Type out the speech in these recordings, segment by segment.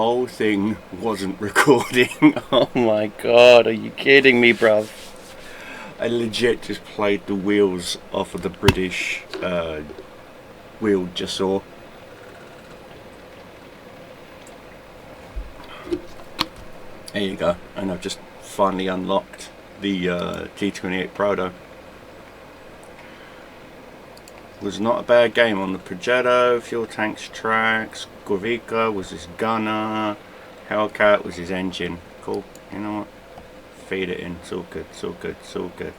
whole thing wasn't recording. Oh my god, are you kidding me, bruv? I legit just played the wheels off of the British wheel Jasaw. There you go, and I've just finally unlocked the T28 Proto. Was not a bad game on the Progetto. Fuel Tank's tracks. Gorvika was his gunner. Hellcat was his engine. Cool. You know what? Feed it in. It's all good. It's all good. It's all good.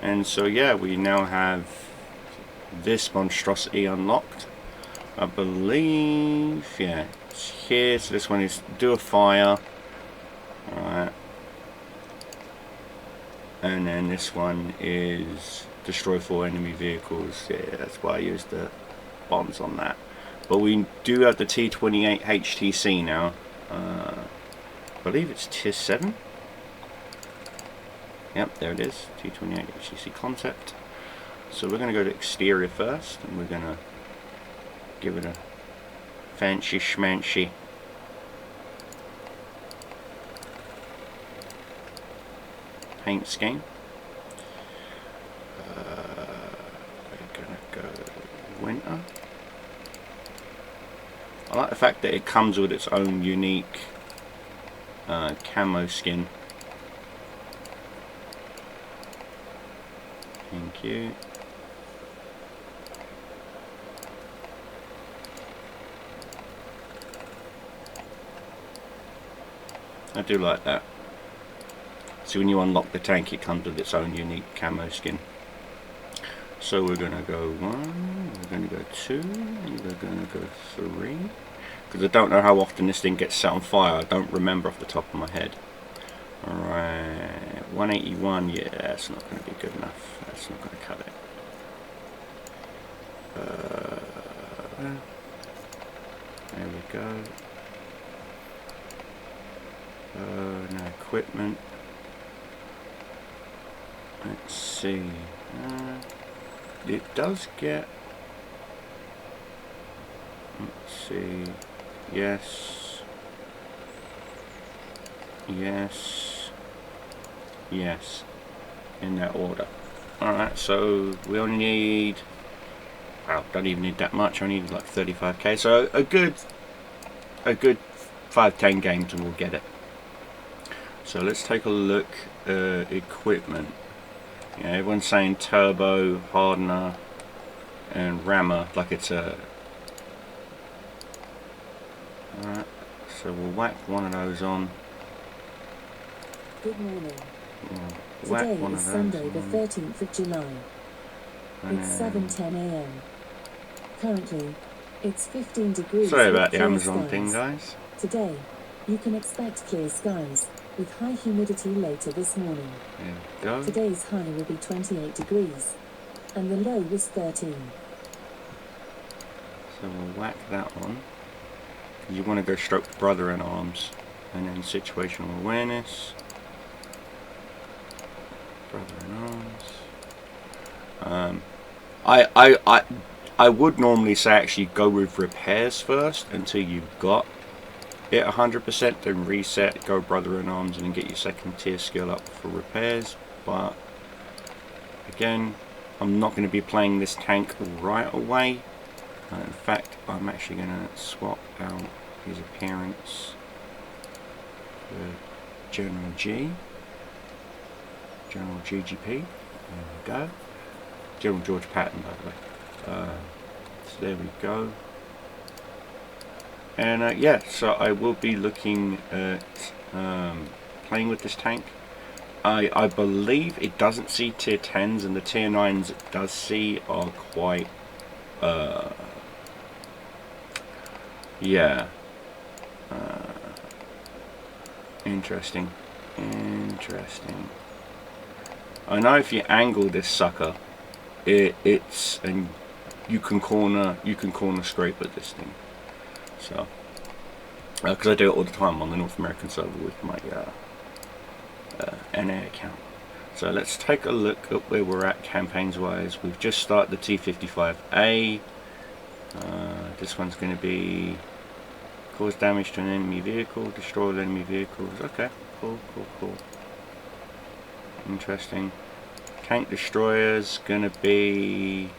And so yeah, we now have this monstrosity unlocked. I believe, yeah, it's here. So this one is do a fire. Alright. And then this one is destroy 4 enemy vehicles. Yeah, that's why I used the bombs on that. But we do have the T28 HTC now. I believe it's tier 7. Yep, there it is. T28 HTC concept. So we're going to go to exterior first, and we're going to give it a fancy schmancy paint scheme. We're gonna go winter. I like the fact that it comes with its own unique camo skin. Thank you. I do like that. So when you unlock the tank, it comes with its own unique camo skin. So we're going to go 1, we're going to go 2, and we're going to go 3. Because I don't know how often this thing gets set on fire. I don't remember off the top of my head. Alright, 181, yeah, that's not going to be good enough. That's not going to cut it. There we go. No equipment. Let's see. It does get. Let's see. Yes. Yes. Yes. In that order. Alright, so we only need. Well, don't even need that much. I need like 35k. So a good 5-10 games and we'll get it. So let's take a look at equipment. Yeah, everyone's saying turbo, hardener, and rammer like it's a. Alright, so we'll whack one of those on. Good morning. We'll Today is Sunday the 13th of July. It's 7:10 AM. Currently, it's 15 degrees. Sorry about the clear Amazon skies. thing, guys. Today, you can expect clear skies, with high humidity later this morning. There we go. Today's high will be 28 degrees, and the low was 13. So we'll whack that one. You want to go stroke brother in arms, and then situational awareness. Brother in arms. I would normally say actually go with repairs first until you've got it 100%, then reset, go brother in arms, and then get your second tier skill up for repairs. But again, I'm not going to be playing this tank right away. In fact, I'm actually going to swap out his appearance for General G. General GGP. There we go. General George Patton, by the way. So there we go. And yeah, so I will be looking at playing with this tank. I believe it doesn't see tier 10s, and the tier 9s it does see are quite yeah, interesting. I know if you angle this sucker, it's and you can corner scrape at this thing. So because I do it all the time on the North American server with my NA account. So let's take a look at where we're at campaigns wise. We've just started the T55A. This one's going to be Cause damage to an enemy vehicle, destroy enemy vehicles. Okay, cool. Interesting. Tank destroyers gonna be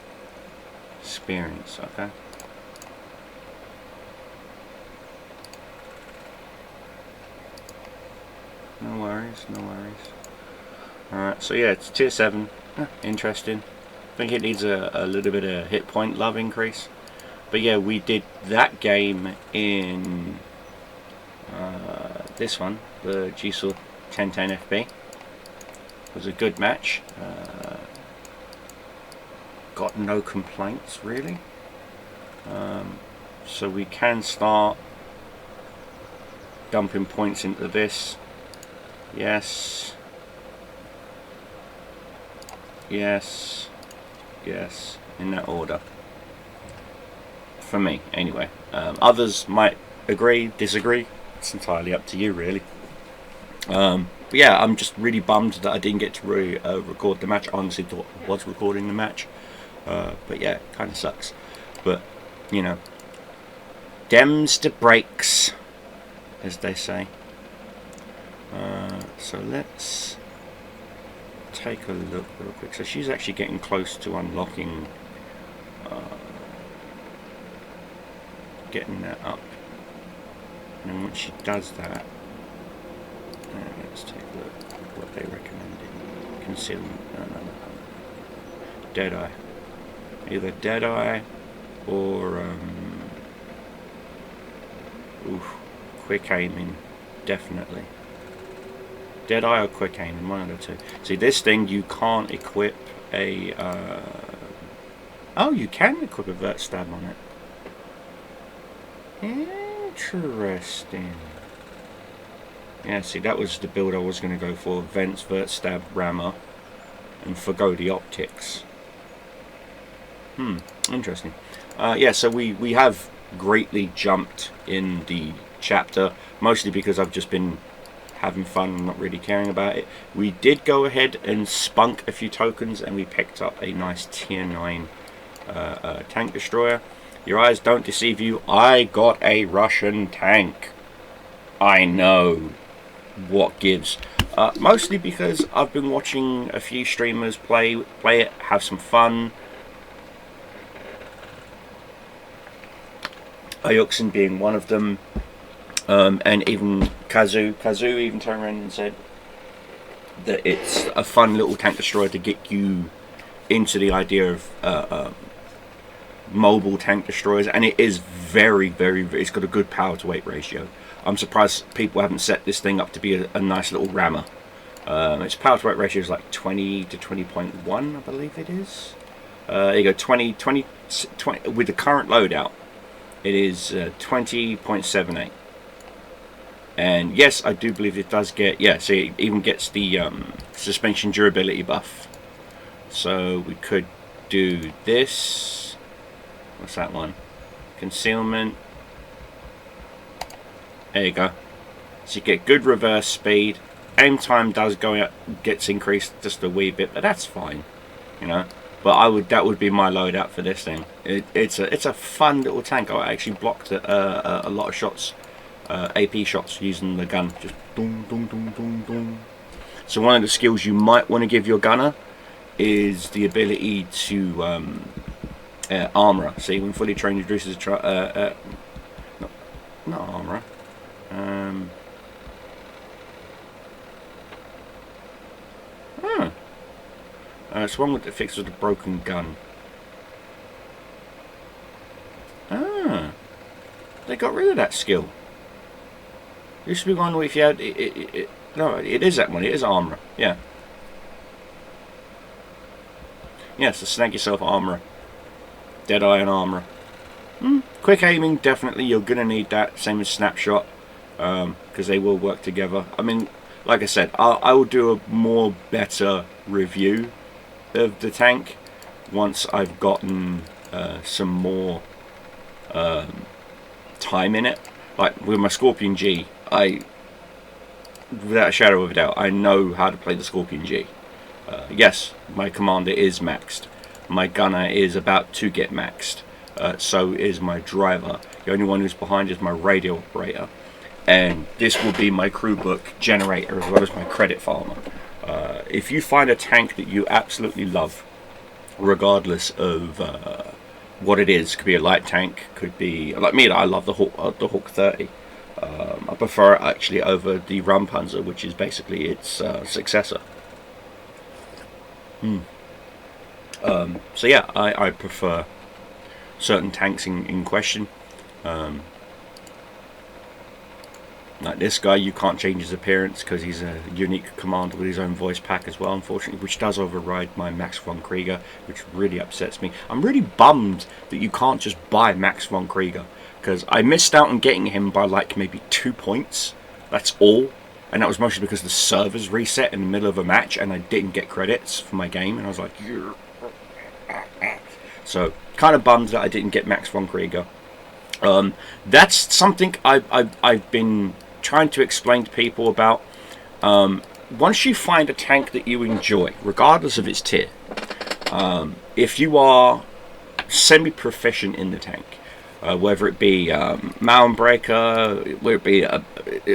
experience. Okay. No worries. Alright, so yeah, it's tier 7. Interesting. I think it needs a little bit of hit point love increase. But yeah, we did that game in this one, the GSOR 1010 FB. It was a good match. Got no complaints really. So we can start dumping points into this. Yes, in that order. For me, anyway. Others might agree, disagree. It's entirely up to you, really. But yeah, I'm just really bummed that I didn't get to record the match. I honestly thought I was recording the match. But yeah, it kind of sucks. But, you know, dems to breaks, as they say. So let's take a look real quick. So she's actually getting close to unlocking, getting that up. And then once she does that, let's take a look at what they recommended. Concealment, no. Deadeye. Either Deadeye or quick aiming, definitely. Deadeye or quick aiming, one of the two. See, this thing you can't equip a. Oh, you can equip a vert stab on it. Interesting. Yeah, see, that was the build I was going to go for. Vents, vert stab, rammer, and forgo the optics. Interesting. Yeah, so we have greatly jumped in the chapter, mostly because I've just been having fun and not really caring about it. We did go ahead and spunk a few tokens, and we picked up a nice tier 9 tank destroyer. Your eyes don't deceive you. I got a Russian tank. I know. What gives? Mostly because I've been watching a few streamers play it, have some fun. Ioxin being one of them. And even Kazoo even turned around and said that it's a fun little tank destroyer to get you into the idea of mobile tank destroyers, and it is very, it's got a good power to weight ratio. I'm surprised people haven't set this thing up to be a nice little rammer. Its power to weight ratio is like 20 to 20.1, I believe it is. There you go, 20 with the current loadout. It is 20.78. And yes, I do believe it does get, yeah, so it even gets the suspension durability buff. So we could do this. What's that one? Concealment. There you go. So you get good reverse speed. Aim time does gets increased just a wee bit, but that's fine, you know. But that would be my loadout for this thing. It's a fun little tank. I actually blocked a lot of shots. AP shots using the gun, just boom, boom, boom, boom, boom. So one of the skills you might want to give your gunner is the ability to armorer. See, when fully trained, reduces not armorer. It's one with the fix with the broken gun. They got rid of that skill. Used to be one where if you had no, it is that one. It is armorer. Yeah. Yeah, so snag yourself armorer. Deadeye and armorer. Quick aiming, definitely. You're gonna need that. Same as snapshot, because they will work together. I mean, like I said, I will do a better review of the tank once I've gotten some more time in it. Like with my Scorpion G, without a shadow of a doubt, I know how to play the Scorpion G. Yes, my commander is maxed. My gunner is about to get maxed. so is my driver. The only one who's behind is my radio operator. And this will be my crew book generator as well as my credit farmer. If you find a tank that you absolutely love, regardless of what it is, could be a light tank, could be like me. I love the Hawk 30. I prefer it actually over the Rumpanzer, which is basically its successor. So yeah, I prefer certain tanks in question. Like this guy, you can't change his appearance because he's a unique commander with his own voice pack as well, unfortunately, which does override my Max von Krieger, which really upsets me. I'm really bummed that you can't just buy Max von Krieger, because I missed out on getting him by like maybe 2 points. That's all. And that was mostly because the servers reset in the middle of a match and I didn't get credits for my game, and I was like, yeah. So kind of bummed that I didn't get Max von Krieger. That's something I've been trying to explain to people about. Once you find a tank that you enjoy, regardless of its tier, if you are semi-proficient in the tank, whether it be Mountain Breaker, whether it be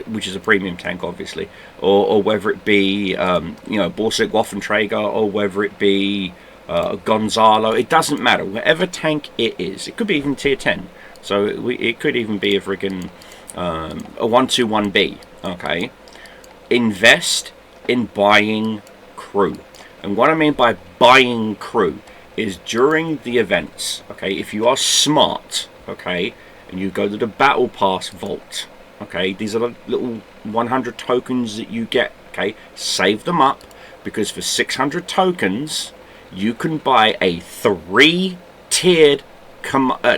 which is a premium tank, obviously, or whether it be Borsig Waffenträger, or whether it be Gonzalo, it doesn't matter. Whatever tank it is, it could be even tier 10. So it could even be a freaking a 121B. Okay, invest in buying crew, and what I mean by buying crew is during the events. Okay, if you are smart, okay, and you go to the Battle Pass vault. Okay, these are the little 100 tokens that you get. Okay, save them up, because for 600 tokens you can buy a 3-tiered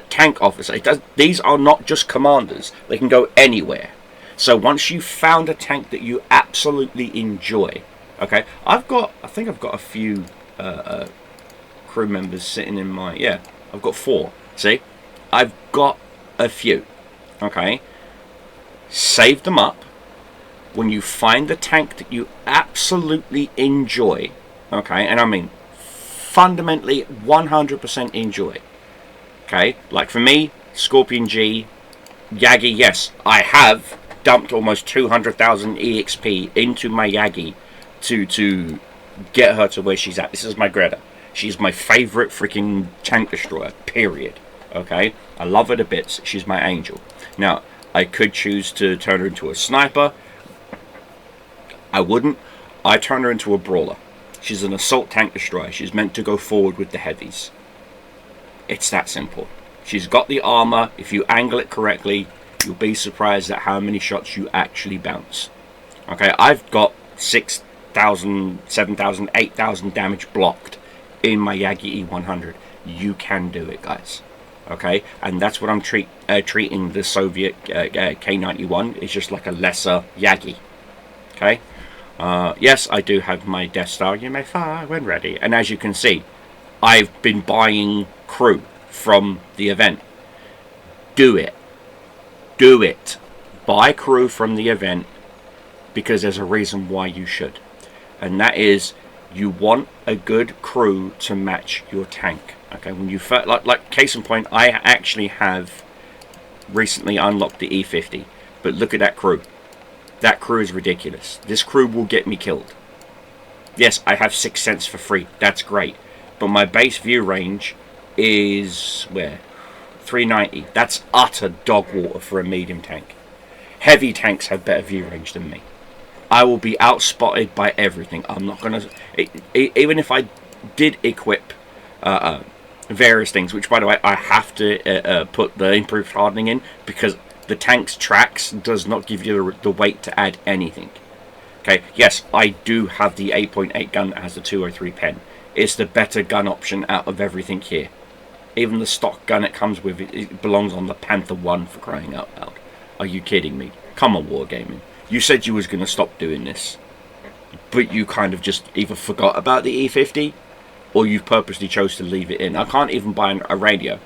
tank officer. These are not just commanders. They can go anywhere. So once you've found a tank that you absolutely enjoy, okay, I think I've got a few crew members sitting in my, yeah, I've got 4. See, I've got a few. Okay, save them up. When you find the tank that you absolutely enjoy, okay, and I mean fundamentally 100% enjoy. Okay, like for me, Scorpion G, Yagi, yes, I have dumped almost 200,000 EXP into my Yagi to get her to where she's at. This is my Greta. She's my favourite freaking tank destroyer, period. Okay, I love her to bits. She's my angel. Now, I could choose to turn her into a sniper. I wouldn't. I turn her into a brawler. She's an assault tank destroyer. She's meant to go forward with the heavies. It's that simple. She's got the armor. If you angle it correctly, you'll be surprised at how many shots you actually bounce. Okay, I've got 6,000, 7,000, 8,000 damage blocked in my Yagi E100. You can do it, guys. Okay, and that's what I'm treating the Soviet K91. It's just like a lesser Yagi. Okay, yes, I do have my Death Star. You may fire when ready. And as you can see, I've been buying crew from the event. Do it. Do it. Buy crew from the event, because there's a reason why you should. And that is, you want a good crew to match your tank. Okay, when you like case in point, I actually have recently unlocked the E50, but look at that crew. That crew is ridiculous. This crew will get me killed. Yes, I have 6 cents for free. That's great. But my base view range is where? 390. That's utter dog water for a medium tank. Heavy tanks have better view range than me. I will be outspotted by everything. I'm not gonna, even if I did equip various things, which by the way I have to put the improved hardening in, because the tank's tracks does not give you the weight to add anything. Okay, yes, I do have the 8.8 gun that has the 203 pen. It's the better gun option out of everything here. Even the stock gun it comes with, it belongs on the Panther 1, for crying out loud. Are you kidding me? Come on, Wargaming. You said you was going to stop doing this, but you kind of just either forgot about the E50, or you purposely chose to leave it in. I can't even buy a radio.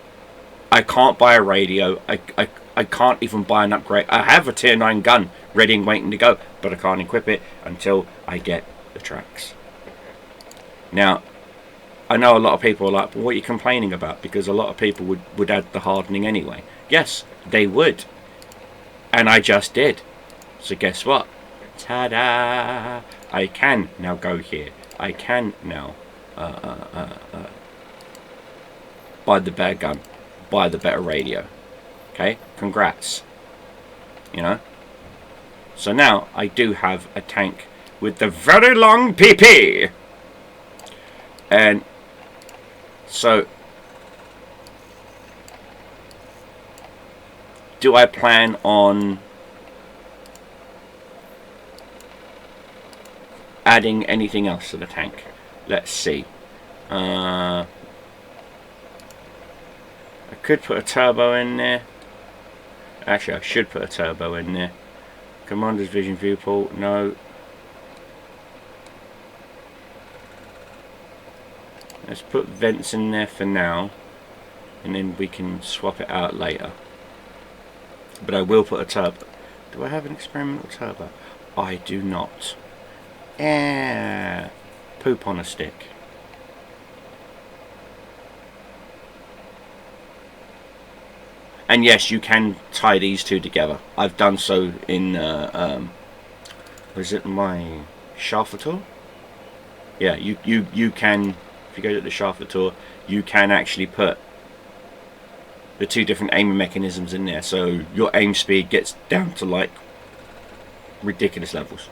I can't buy a radio. I can't even buy an upgrade. I have a tier 9 gun ready and waiting to go, but I can't equip it until I get the tracks. Now, I know a lot of people are like, well, what are you complaining about? Because a lot of people would add the hardening anyway. Yes, they would. And I just did. So guess what? Ta-da! I can now go here. I can now buy the better gun, buy the better radio. Okay? Congrats. You know? So now I do have a tank with the very long PP. And so do I plan on adding anything else to the tank? Let's see. I could put a turbo in there. Actually, I should put a turbo in there. Commander's vision viewport, no. Let's put vents in there for now, and then we can swap it out later. But I will put a turbo. Do I have an experimental turbo? I do not. Poop on a stick. And yes, you can tie these two together. I've done so in, was it my Shafter? Yeah, you can, if you go to the Shafter, you can actually put the two different aiming mechanisms in there. So your aim speed gets down to like ridiculous levels.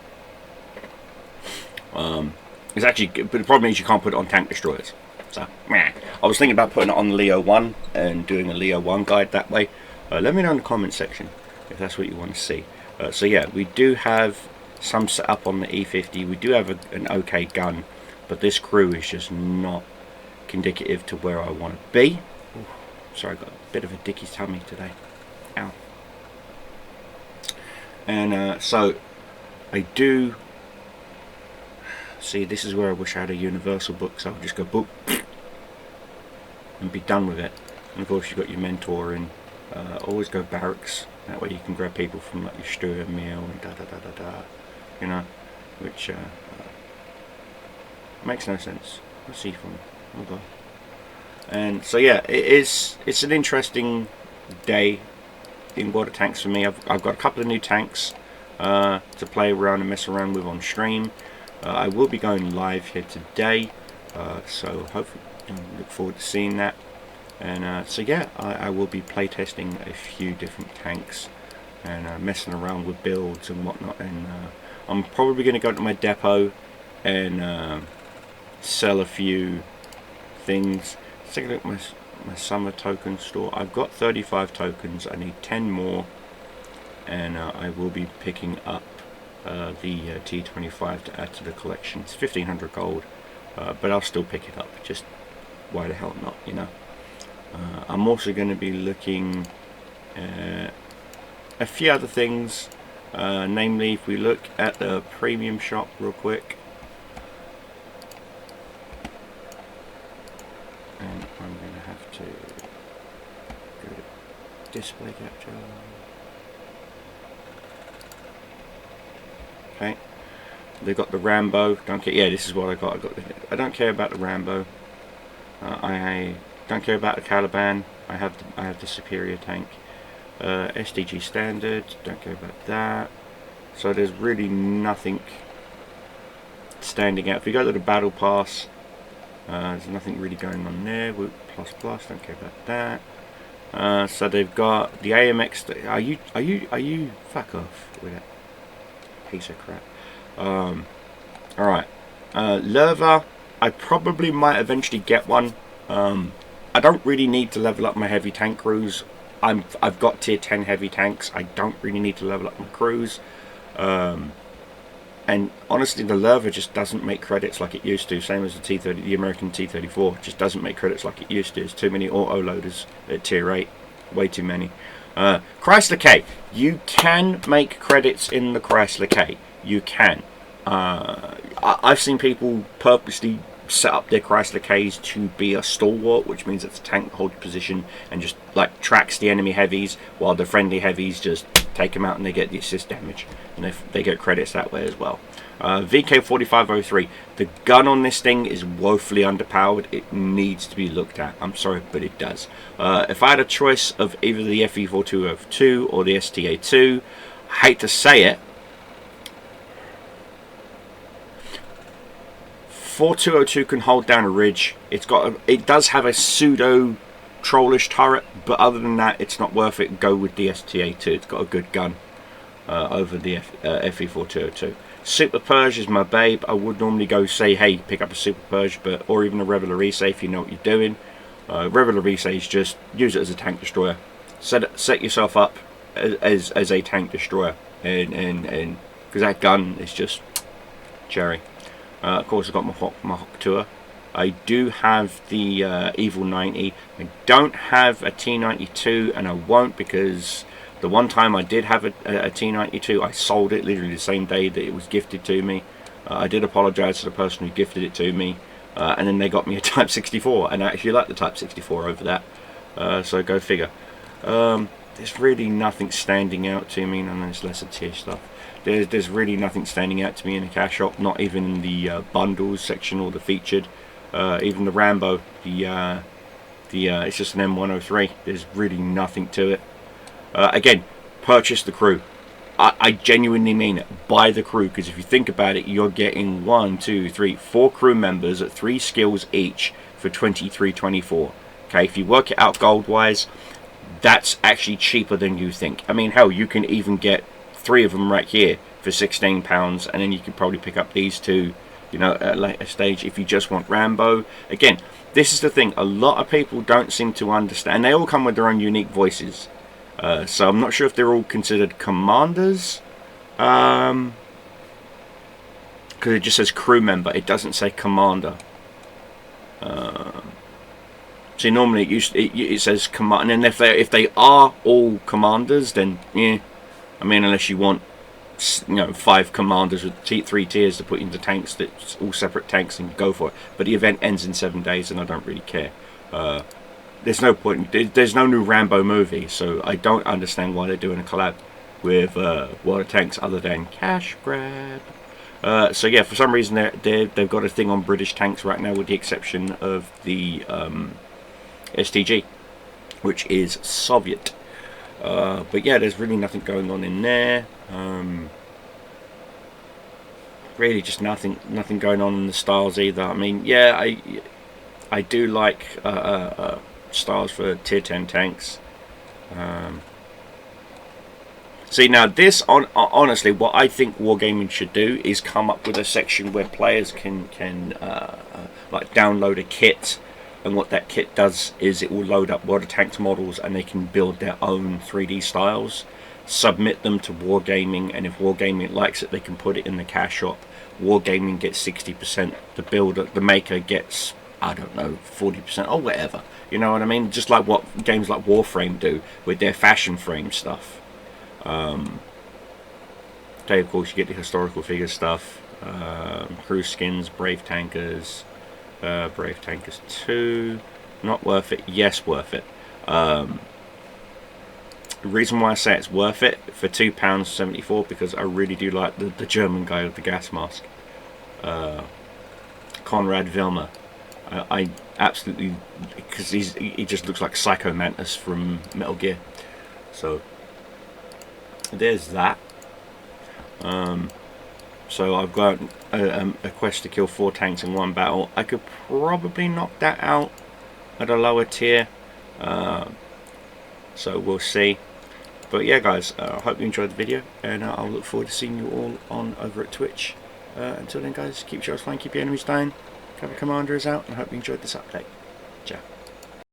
It's actually, but the problem is you can't put it on tank destroyers. So, meh. I was thinking about putting it on Leo 1 and doing a Leo 1 guide that way. Let me know in the comment section if that's what you want to see. So yeah, we do have some set up on the E50. We do have an okay gun, but this crew is just not indicative to where I want to be. Ooh, sorry, I got a bit of a Dickie's tummy today. Ow. And so I do see, this is where I wish I had a universal book, so I'll just go boop and be done with it. And of course you've got your mentor in. Always go barracks, that way you can grab people from like your Stuart meal and you know, which makes no sense. Let's see from hold on. And so yeah, it's an interesting day in WOT Tanks for me. I've got a couple of new tanks to play around and mess around with on stream. I will be going live here today, so hopefully look forward to seeing that. And so yeah, I will be playtesting a few different tanks and messing around with builds and whatnot. And I'm probably going to go to my depot and sell a few things. Let's take a look at my summer token store. I've got 35 tokens. I need 10 more, and I will be picking up the T25 to add to the collection. It's 1500 gold, but I'll still pick it up. Just why the hell not, you know. I'm also going to be looking at a few other things, namely if we look at the premium shop real quick, and I'm going to have to go to display capture. Okay, they've got the Rambo. Don't care. Yeah, this is what I got. I don't care about the Rambo. I don't care about the Caliban. I have the superior tank. SDG standard. Don't care about that. So there's really nothing standing out. If you go to the battle pass, there's nothing really going on there. WOT plus. Don't care about that. So they've got the AMX. Are you fuck off with that piece of crap. Alright. Lerva, I probably might eventually get one. I don't really need to level up my heavy tank crews. I've got tier 10 heavy tanks. I don't really need to level up my crews. And honestly, the Lerva just doesn't make credits like it used to. Same as the T30, the American T34, just doesn't make credits like it used to. There's too many auto loaders at tier 8. Way too many. Chrysler K. You can make credits in the Chrysler K. You can. I've seen people purposely set up their Chrysler Ks to be a stalwart, which means it's a tank that holds position and just like tracks the enemy heavies while the friendly heavies just take them out and they get the assist damage, and they get credits that way as well. VK4503, the gun on this thing is woefully underpowered. It needs to be looked at. I'm sorry, but it does. If I had a choice of either the FE4202 or the STA2, I hate to say it, 4202 can hold down a ridge. It does have a pseudo trollish turret, but other than that, it's not worth it. Go with the STA2. It's got a good gun over the FE4202. Super Purge is my babe. I would normally go say, hey, pick up a Super Purge, or even a Reveler Resay if you know what you're doing. Reveler Resay is just use it as a tank destroyer. Set yourself up as a tank destroyer, and because that gun is just cherry. Of course, I've got my Hawk Tour. I do have the Evil 90. I don't have a T92, and I won't, because the one time I did have a T92, I sold it literally the same day that it was gifted to me. I did apologise to the person who gifted it to me, and then they got me a Type 64, and I actually like the Type 64 over that. So go figure. There's really nothing standing out to me, and there's lesser tier stuff. There's really nothing standing out to me in the cash shop, not even in the bundles section or the featured. Even the Rambo, it's just an M103. There's really nothing to it. Again, purchase the crew. I genuinely mean it. Buy the crew, because if you think about it, you're getting 1, 2, 3, 4 crew members at 3 skills each for $23.24. Okay, if you work it out gold wise, that's actually cheaper than you think. I mean, hell, you can even get 3 of them right here for £16, and then you can probably pick up these 2, you know, at a later stage if you just want Rambo. Again, this is the thing, a lot of people don't seem to understand. They all come with their own unique voices, so I'm not sure if they're all considered commanders, because it just says crew member, it doesn't say commander. See, normally it says command, and then if they are all commanders, then yeah, I mean, unless you want, you know, 5 commanders with 3 tiers to put into tanks that's all separate tanks, and go for it. But the event ends in 7 days, and I don't really care. There's no point. There's no new Rambo movie, so I don't understand why they're doing a collab with WOT Tanks other than cash grab. So yeah, for some reason they've got a thing on British tanks right now, with the exception of the STG, which is Soviet. But yeah, there's really nothing going on in there. Really just nothing going on in the styles either. I mean, yeah, I do like styles for tier 10 tanks. See, now this, honestly, what I think Wargaming should do is come up with a section where players can like download a kit, and what that kit does is it will load up WOT Tanks models, and they can build their own 3D styles, submit them to Wargaming, and if Wargaming likes it, they can put it in the cash shop. Wargaming gets 60%, the maker gets, I don't know, 40% or whatever. You know what I mean? Just like what games like Warframe do with their fashion frame stuff. Today, of course, you get the historical figure stuff, crew skins, Brave Tankers 2, not worth it. Yes, worth it. The reason why I say it's worth it for £2.74, because I really do like the German guy with the gas mask, Konrad Wilmer. I absolutely, because he just looks like Psycho Mantis from Metal Gear. So there's that. So I've got a quest to kill 4 tanks in 1 battle. I could probably knock that out at a lower tier, so we'll see. But yeah, guys, I hope you enjoyed the video, and I'll look forward to seeing you all on over at Twitch. Until then, guys, keep yours flying, keep your enemies dying. Cobra Commander is out, and I hope you enjoyed this update. Ciao.